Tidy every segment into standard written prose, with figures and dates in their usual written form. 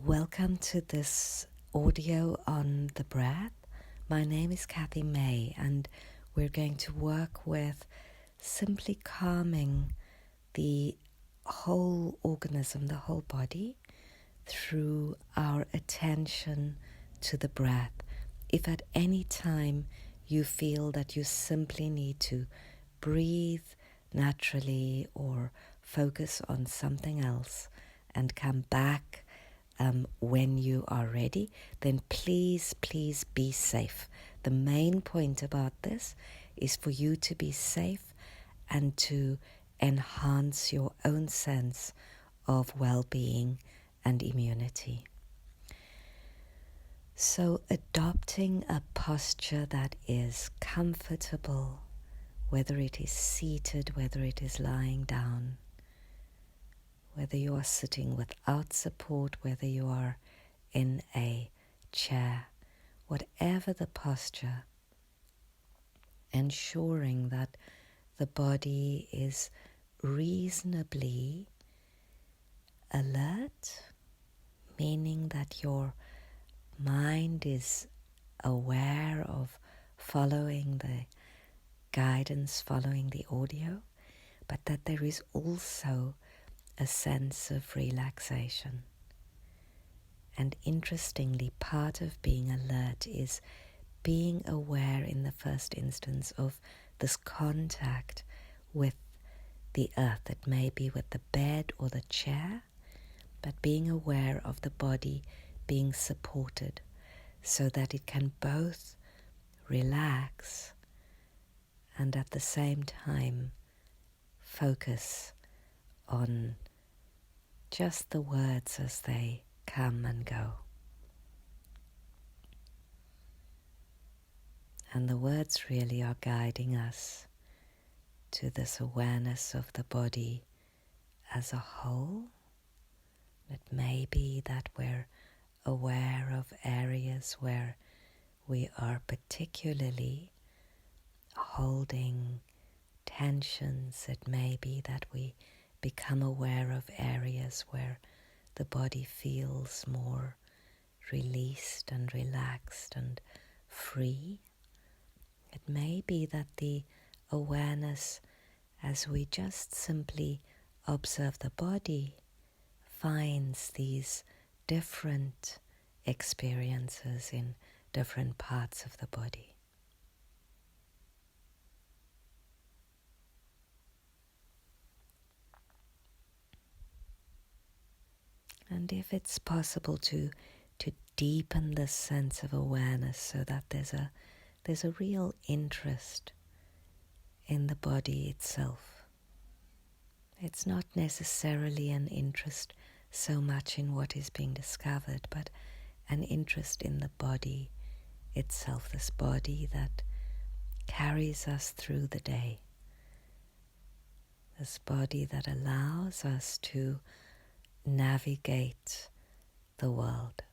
Welcome to this audio on the breath. My name is Cathy-Mae, and we're going to work with simply calming the whole organism, the whole body, through our attention to the breath. If at any time you feel that you simply need to breathe naturally or focus on something else and come back when you are ready, then please be safe. The main point about this is for you to be safe and to enhance your own sense of well-being and immunity. So adopting a posture that is comfortable, whether it is seated, whether it is lying down, whether you are sitting without support, whether you are in a chair, whatever the posture, ensuring that the body is reasonably alert, meaning that your mind is aware of following the guidance, following the audio, but that there is also a sense of relaxation. And interestingly, part of being alert is being aware in the first instance of this contact with the earth. It may be with the bed or the chair, but being aware of the body being supported so that it can both relax and at the same time focus on just the words as they come and go. And the words really are guiding us to this awareness of the body as a whole. It may be that we're aware of areas where we are particularly holding tensions. It may be that we become aware of areas where the body feels more released and relaxed and free. It may be that the awareness, as we just simply observe the body, finds these different experiences in different parts of the body. And if it's possible to deepen this sense of awareness so that there's a real interest in the body itself. It's not necessarily an interest so much in what is being discovered, but an interest in the body itself, this body that carries us through the day, this body that allows us to navigate the world.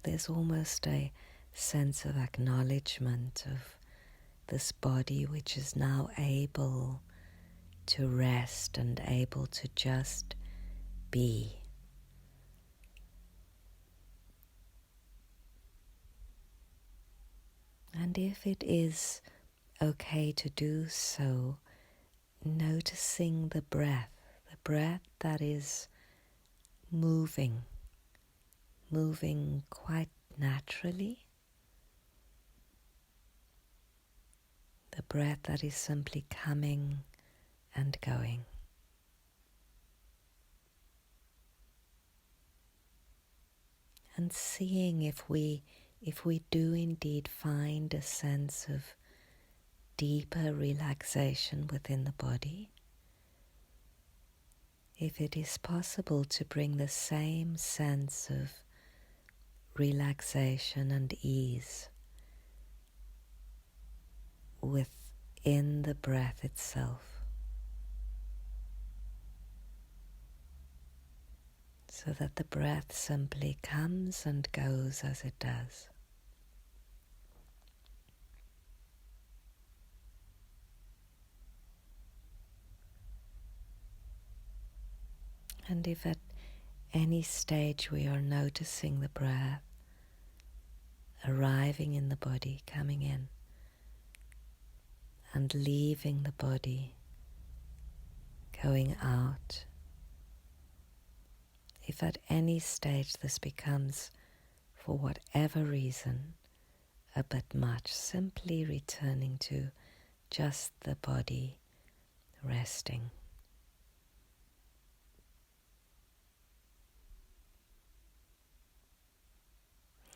There's almost a sense of acknowledgement of this body which is now able to rest and able to just be. And if it is okay to do so, noticing the breath that is moving quite naturally, the breath that is simply coming and going. And seeing if we do indeed find a sense of deeper relaxation within the body, if it is possible to bring the same sense of relaxation and ease within the breath itself, so that the breath simply comes and goes as it does. And if at any stage we are noticing the breath arriving in the body, coming in, and leaving the body, going out, if at any stage this becomes, for whatever reason, a bit much, simply returning to just the body resting.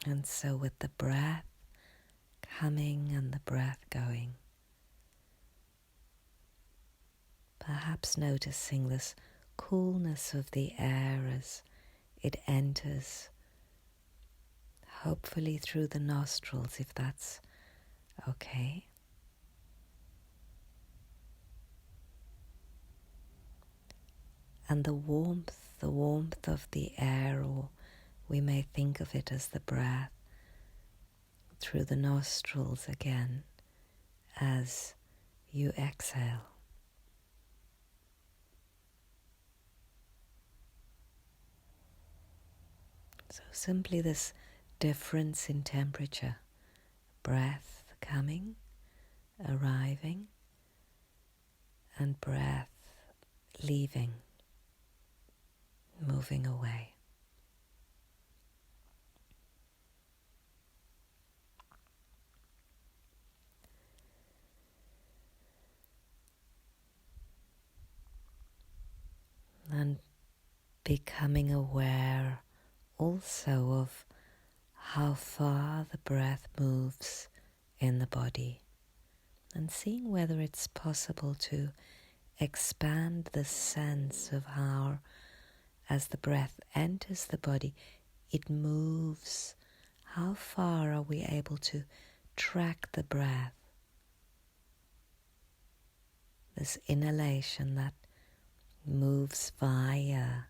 And so with the breath coming and the breath going, perhaps noticing this coolness of the air as it enters, hopefully through the nostrils, if that's okay. And the warmth of the air, or we may think of it as the breath, through the nostrils again as you exhale. So simply this difference in temperature, breath coming, arriving, and breath leaving, moving away. And becoming aware also of how far the breath moves in the body, and seeing whether it's possible to expand the sense of how, as the breath enters the body, it moves. How far are we able to track the breath? This inhalation that moves via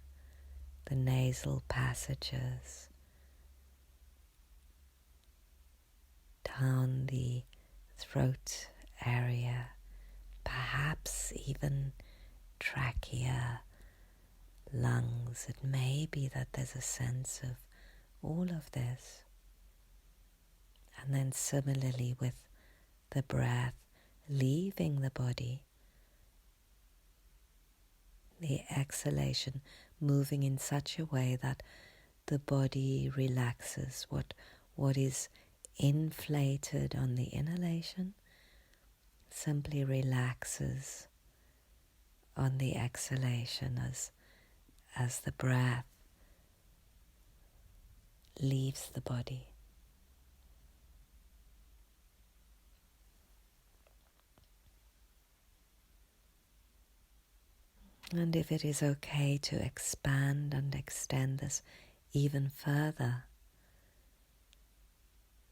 the nasal passages, down the throat area, perhaps even trachea, lungs. It may be that there's a sense of all of this. And then similarly with the breath leaving the body, the exhalation moving in such a way that the body relaxes. What is inflated on the inhalation simply relaxes on the exhalation as the breath leaves the body. And if it is okay to expand and extend this even further,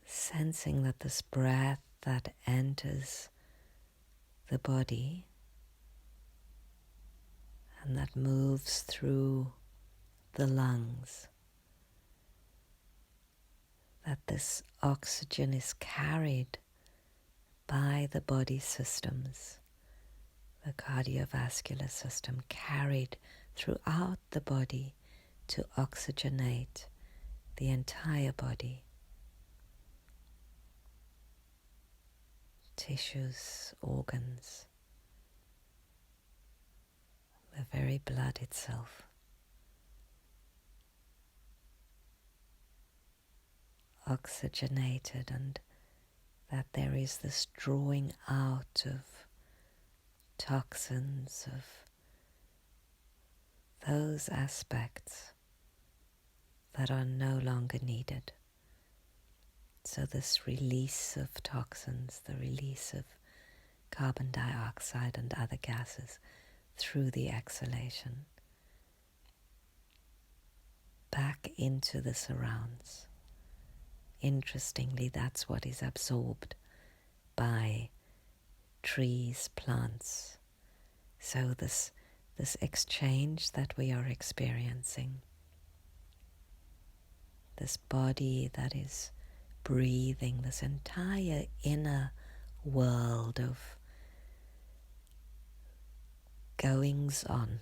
sensing that this breath that enters the body and that moves through the lungs, that this oxygen is carried by the body systems, the cardiovascular system, carried throughout the body to oxygenate the entire body, tissues, organs, the very blood itself. Oxygenated, and that there is this drawing out of toxins, of those aspects that are no longer needed. So this release of toxins, the release of carbon dioxide and other gases through the exhalation back into the surrounds. Interestingly, that's what is absorbed by trees, plants. So this exchange that we are experiencing, this body that is breathing, this entire inner world of goings on,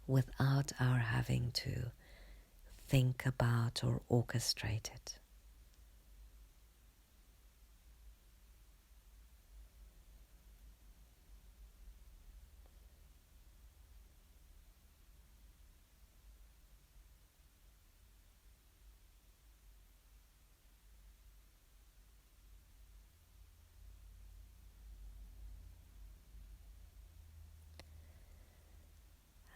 without our having to think about or orchestrate it.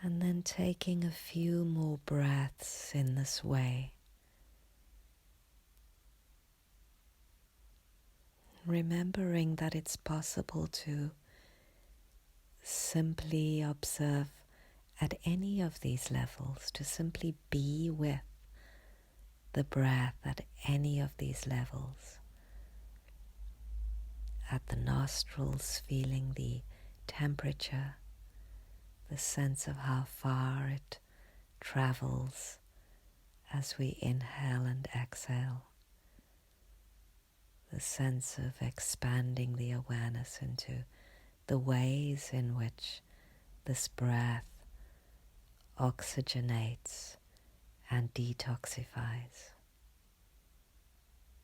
And then taking a few more breaths in this way, remembering that it's possible to simply observe at any of these levels, to simply be with the breath at any of these levels. At the nostrils, feeling the temperature, the sense of how far it travels as we inhale and exhale, the sense of expanding the awareness into the ways in which this breath oxygenates and detoxifies,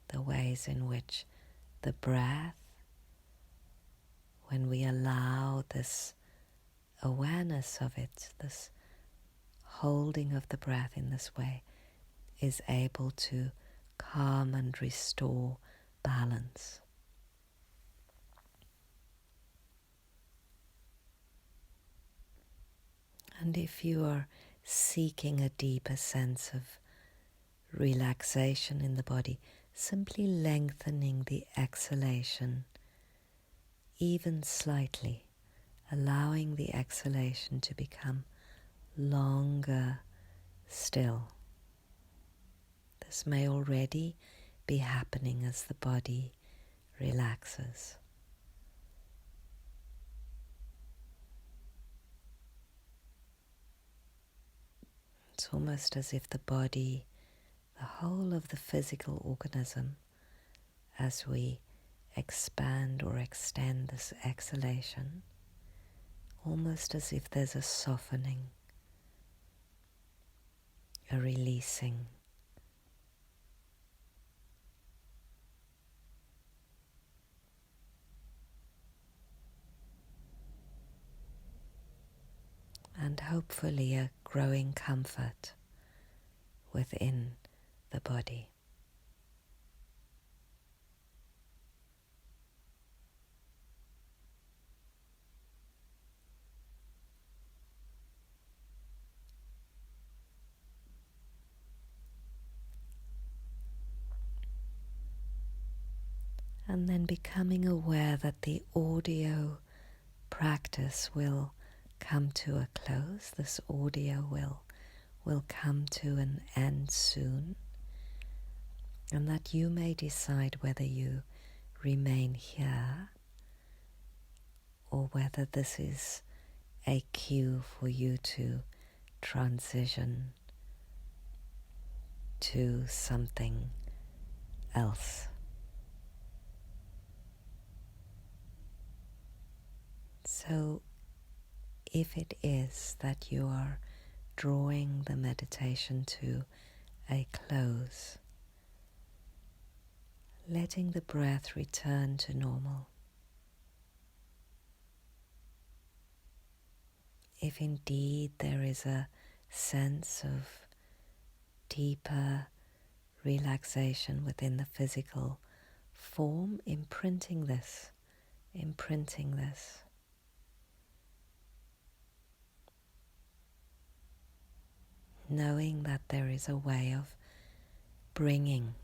the ways in which the breath, when we allow this awareness of it, this holding of the breath in this way, is able to calm and restore balance. And if you are seeking a deeper sense of relaxation in the body, simply lengthening the exhalation even slightly, allowing the exhalation to become longer still. This may already be happening as the body relaxes. It's almost as if the body, the whole of the physical organism, as we expand or extend this exhalation, almost as if there's a softening, a releasing. And hopefully a growing comfort within the body. And then becoming aware that the audio practice will come to a close. This audio will come to an end soon. And that you may decide whether you remain here or whether this is a cue for you to transition to something else. So if it is that you are drawing the meditation to a close, letting the breath return to normal. If indeed there is a sense of deeper relaxation within the physical form, imprinting this, knowing that there is a way of bringing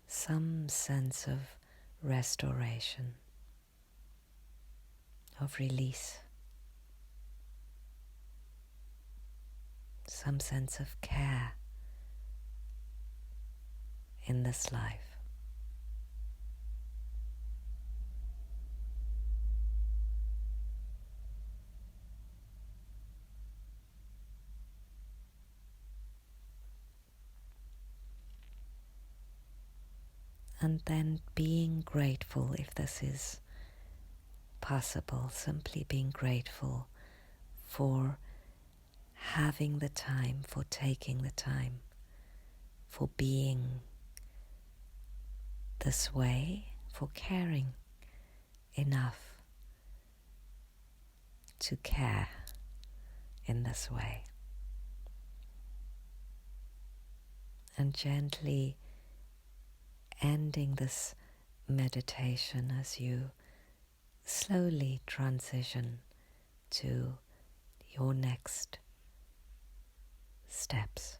some sense of restoration, of release, some sense of care in this life. And then being grateful, if this is possible, simply being grateful for having the time, for taking the time, for being this way, for caring enough to care in this way. And gently ending this meditation as you slowly transition to your next steps.